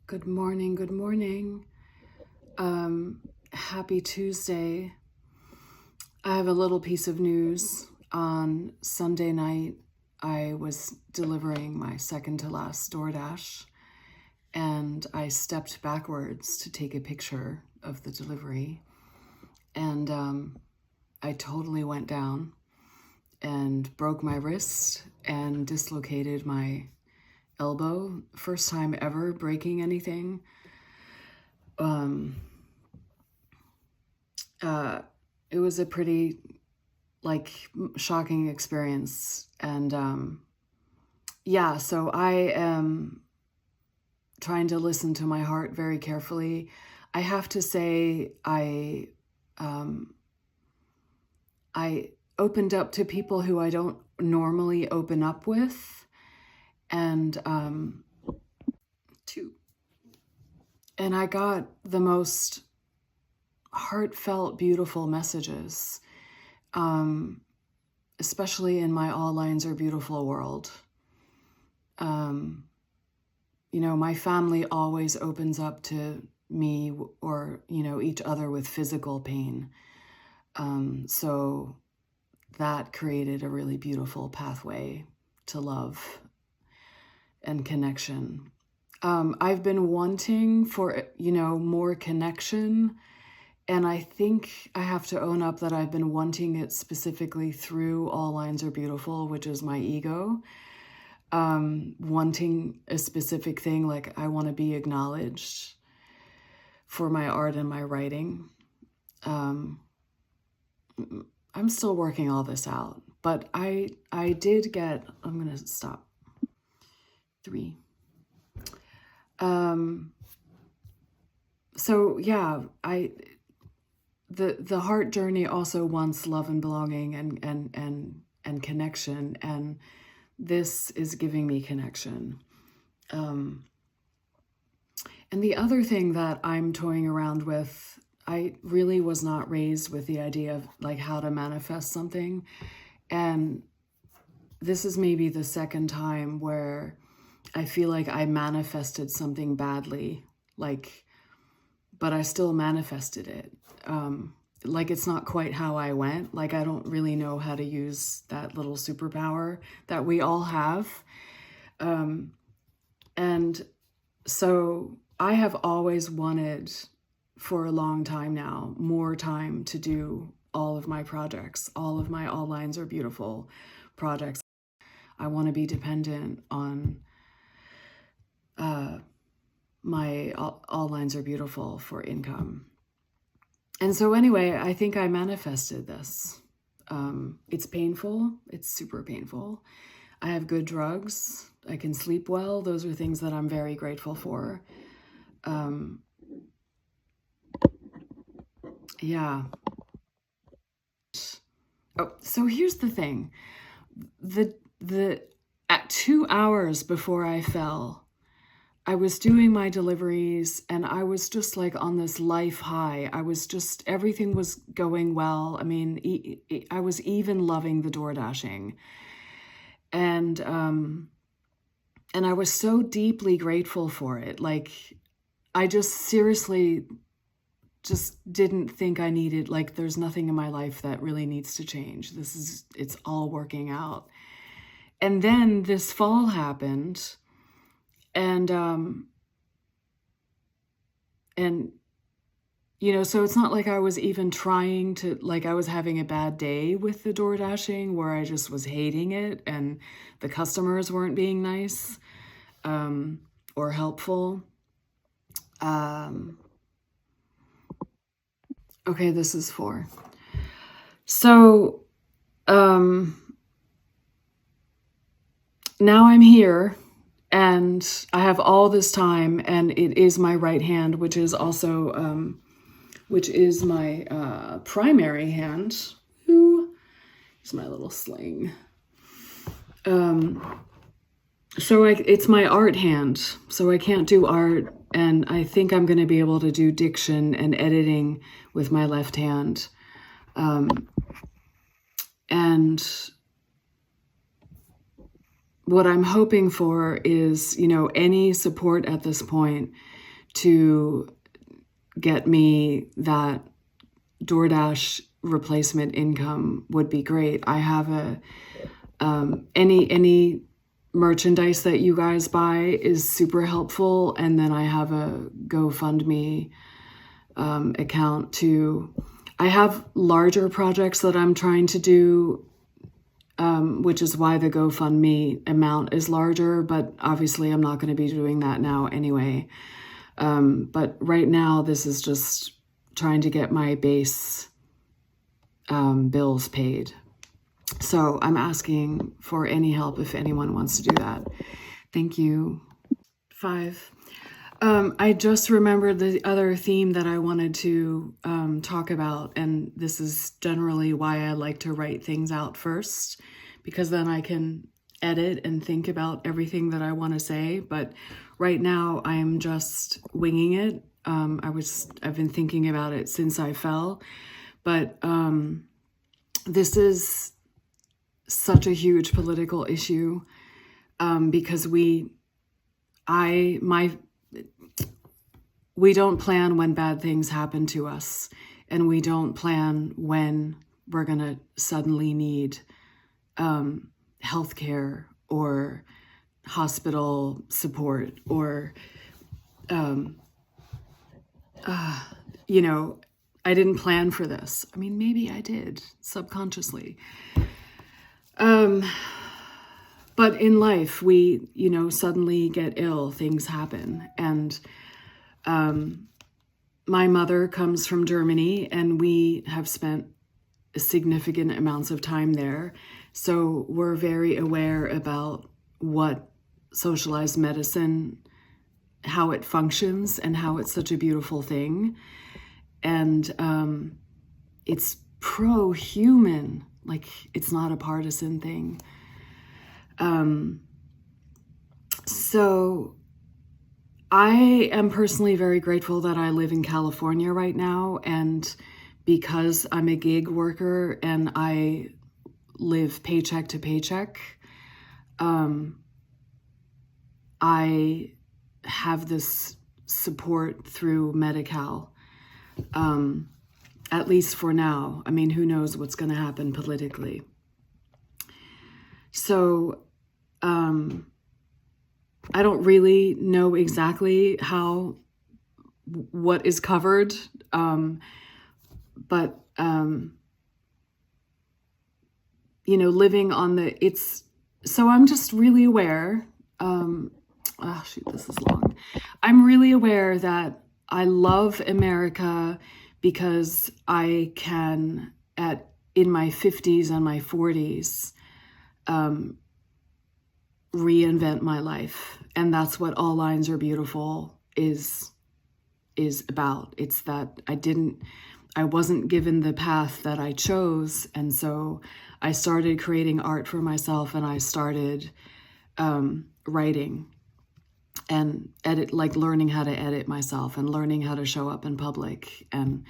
Good morning, good morning. Happy Tuesday. I have a little piece of news. On Sunday night, I was delivering my second to last DoorDash, and I stepped backwards to take a picture of the delivery, and I totally went down and broke my wrist and dislocated my elbow. First time ever breaking anything. It was a pretty shocking experience. And yeah, so I am trying to listen to my heart very carefully. I have to say I opened up to people who I don't normally open up with, and I got the most heartfelt, beautiful messages, especially in my All Lines Are Beautiful world. My family always opens up to me or, each other with physical pain. So that created a really beautiful pathway to love and connection. I've been wanting for, more connection. And I think I have to own up that I've been wanting it specifically through All Lines Are Beautiful, which is my ego. Wanting a specific thing, like I want to be acknowledged for my art and my writing. I'm still working all this out, but I did get, I'm going to stop. 3. So yeah, the heart journey also wants love and belonging and connection, and this is giving me connection. And the other thing that I'm toying around with, I really was not raised with the idea of like how to manifest something. And this is maybe the second time where I feel like I manifested something badly, but I still manifested it. It's not quite how I went. Like, I don't really know how to use that little superpower that we all have. And so I have always wanted, for a long time now, more time to do all of my projects, all of my All Lines Are Beautiful projects. I want to be dependent on my All Lines Are Beautiful for income. And so anyway, I think I manifested this. It's painful. It's super painful. I have good drugs. I can sleep well. Those are things that I'm very grateful for. Yeah. Oh, so here's the thing. At 2 hours before I fell, I was doing my deliveries and I was just like on this life high. Everything was going well. I mean, I was even loving the door dashing. And I was so deeply grateful for it. Like, I just seriously just didn't think I needed, like, there's nothing in my life that really needs to change. It's all working out. And then this fall happened. And so it's not like I was even trying to, like, I was having a bad day with the door dashing where I just was hating it and the customers weren't being nice or helpful. Okay, this is 4. So now I'm here. And I have all this time, and it is my right hand, which is also, which is my primary hand. Ooh, here's my little sling. So it's my art hand, so I can't do art, and I think I'm going to be able to do diction and editing with my left hand. And what I'm hoping for is, any support at this point to get me that DoorDash replacement income would be great. I have any merchandise that you guys buy is super helpful, and then I have a GoFundMe account too. I have larger projects that I'm trying to do, which is why the GoFundMe amount is larger, but obviously I'm not going to be doing that now anyway. But right now, this is just trying to get my base bills paid. So I'm asking for any help if anyone wants to do that. Thank you. 5. I just remembered the other theme that I wanted to talk about, and this is generally why I like to write things out first, because then I can edit and think about everything that I want to say. But right now I'm just winging it. I've been thinking about it since I fell, but this is such a huge political issue because we don't plan when bad things happen to us, and we don't plan when we're gonna suddenly need healthcare or hospital support or I didn't plan for this. I mean, maybe I did subconsciously. But in life, we, suddenly get ill, things happen. And my mother comes from Germany, and we have spent significant amounts of time there. So we're very aware about what socialized medicine, how it functions, and how it's such a beautiful thing. And it's pro-human, like it's not a partisan thing. So I am personally very grateful that I live in California right now, and because I'm a gig worker and I live paycheck to paycheck, I have this support through Medi-Cal, at least for now. I mean, who knows what's going to happen politically. So I don't really know exactly what is covered, but living on so I'm just really aware. This is long. I'm really aware that I love America because I can, in my 50s and my 40s, reinvent my life. And that's what All Lines Are Beautiful is about. It's that I wasn't given the path that I chose. And so I started creating art for myself, and I started writing and learning how to edit myself, and learning how to show up in public, and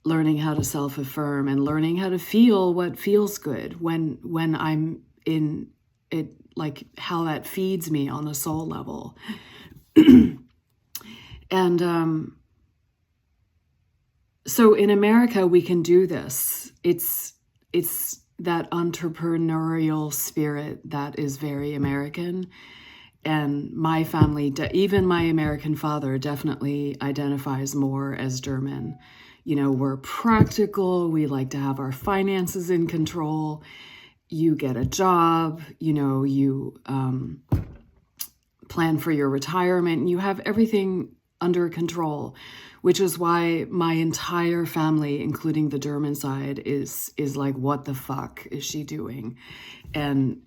learning how to self-affirm, and learning how to feel what feels good when I'm in it, like how that feeds me on a soul level. And so in America, we can do this. It's that entrepreneurial spirit that is very American. And my family, even my American father, definitely identifies more as German. We're practical. We like to have our finances in control. You get a job, you plan for your retirement, you have everything under control, which is why my entire family, including the German side, is like, what the fuck is she doing? And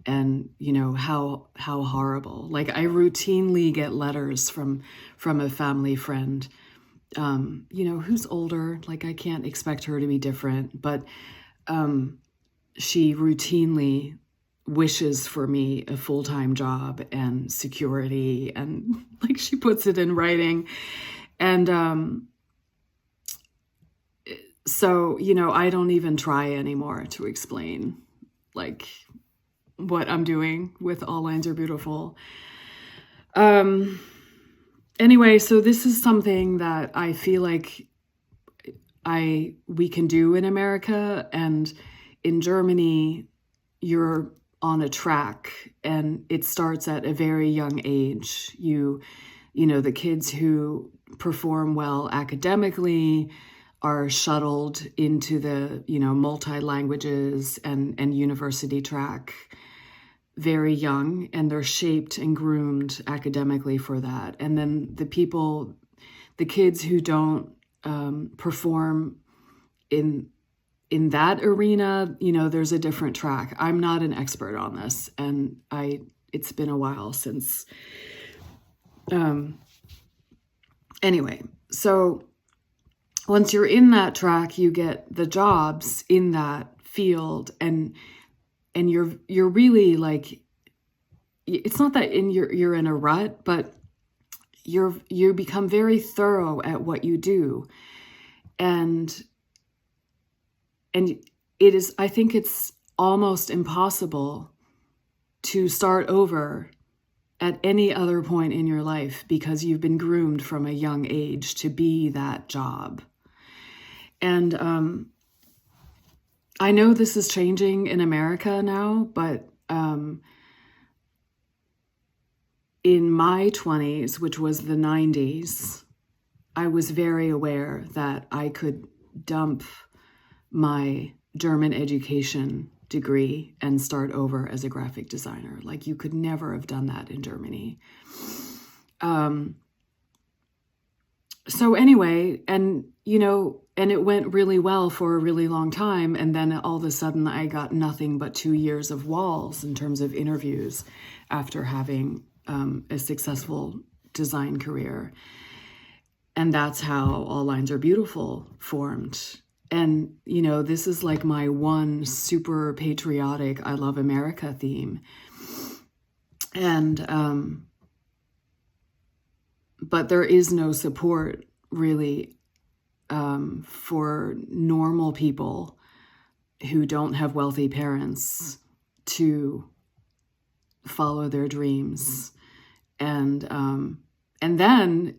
how horrible. Like, I routinely get letters from a family friend, who's older. Like, I can't expect her to be different, but she routinely wishes for me a full-time job and security, and like she puts it in writing. And so I don't even try anymore to explain, like, what I'm doing with All Lines Are Beautiful. Anyway, so this is something that I feel like we can do in America, and in Germany, you're on a track, and it starts at a very young age. You know, the kids who perform well academically are shuttled into the, multi-languages and university track very young, and they're shaped and groomed academically for that. And then the kids who don't perform in that arena, there's a different track. I'm not an expert on this, and it's been a while since. Anyway, so once you're in that track, you get the jobs in that field, and you're really like, it's not that you're in a rut, but you become very thorough at what you do. And it is, I think it's almost impossible to start over at any other point in your life, because you've been groomed from a young age to be that job. And I know this is changing in America now, but in my 20s, which was the 90s, I was very aware that I could dump my German education degree and start over as a graphic designer. Like, you could never have done that in Germany. So anyway, and it went really well for a really long time. And then all of a sudden I got nothing but 2 years of walls in terms of interviews after having a successful design career. And that's how All Lines Are Beautiful formed. And, this is like my one super patriotic, I love America theme. And, but there is no support really for normal people who don't have wealthy parents to follow their dreams. And then,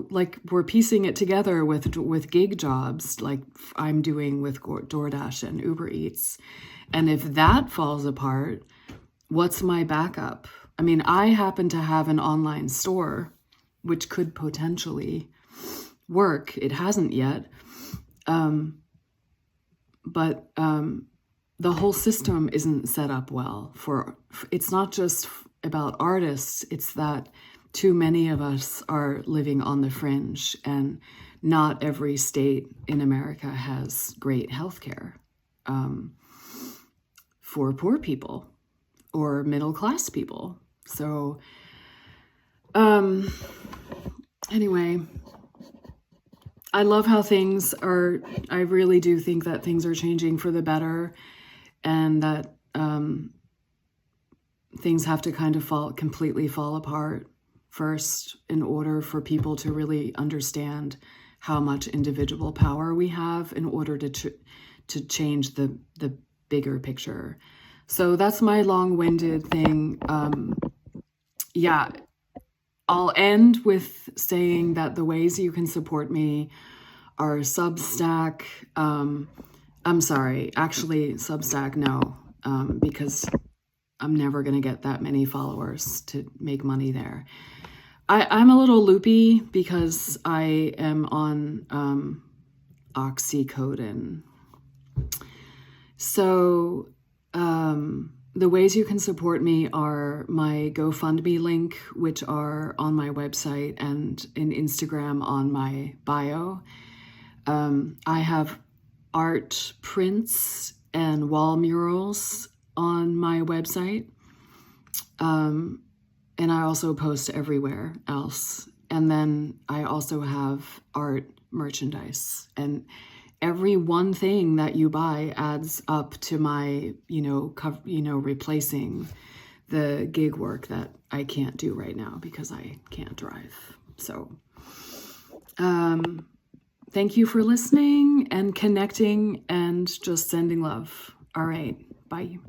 like, we're piecing it together with gig jobs like I'm doing with DoorDash and Uber Eats. And if that falls apart, what's my backup? I mean, I happen to have an online store, which could potentially work. It hasn't yet. But the whole system isn't set up well it's not just about artists. It's that too many of us are living on the fringe, and not every state in America has great healthcare for poor people or middle-class people. So anyway, I love how things are. I really do think that things are changing for the better, and that things have to kind of completely fall apart first in order for people to really understand how much individual power we have in order to change the bigger picture. So that's my long-winded thing. Yeah, I'll end with saying that the ways you can support me are Substack. I'm sorry, actually Substack, no, because I'm never going to get that many followers to make money there. I'm a little loopy because I am on oxycodone. So the ways you can support me are my GoFundMe link, which are on my website and in Instagram on my bio. I have art prints and wall murals on my website. And I also post everywhere else. And then I also have art merchandise. And every one thing that you buy adds up to my, replacing the gig work that I can't do right now because I can't drive. So, thank you for listening and connecting and just sending love. All right. Bye.